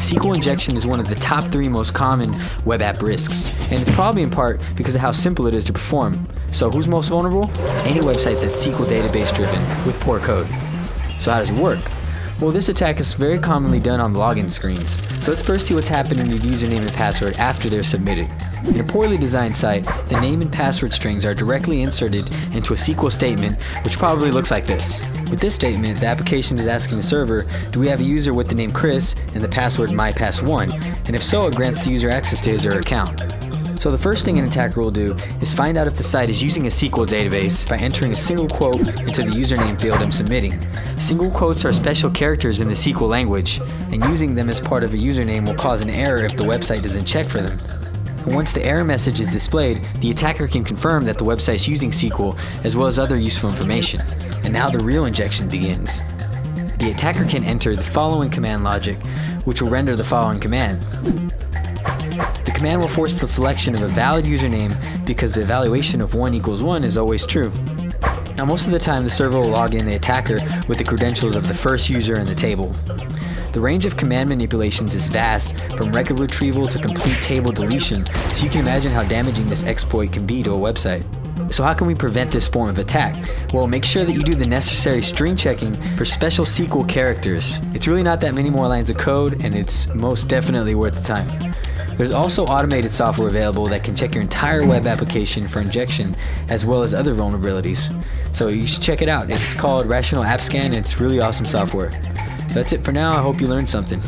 SQL injection is one of the top 3 most common web app risks, and it's probably in part because of how simple it is to perform. So who's most vulnerable? Any website that's SQL database driven with poor code. So how does it work? Well, this attack is very commonly done on login screens. So let's first see what's happening with username and password after they're submitted. In a poorly designed site, the name and password strings are directly inserted into a SQL statement, which probably looks like this. With this statement, the application is asking the server, do we have a user with the name Chris and the password mypass1? And if so, it grants the user access to his or her account. So the first thing an attacker will do is find out if the site is using a SQL database by entering a single quote into the username field I'm submitting. Single quotes are special characters in the SQL language, and using them as part of a username will cause an error if the website doesn't check for them. And once the error message is displayed, the attacker can confirm that the website is using SQL as well as other useful information. And now the real injection begins. The attacker can enter the following command logic, which will render the following command. The command will force the selection of a valid username because the evaluation of 1 equals 1 is always true. Now most of the time the server will log in the attacker with the credentials of the first user in the table. The range of command manipulations is vast, from record retrieval to complete table deletion, so you can imagine how damaging this exploit can be to a website. So how can we prevent this form of attack? Well, make sure that you do the necessary string checking for special SQL characters. It's really not that many more lines of code, and it's most definitely worth the time. There's also automated software available that can check your entire web application for injection as well as other vulnerabilities. So you should check it out. It's called Rational App Scan and it's really awesome software. That's it for now. I hope you learned something.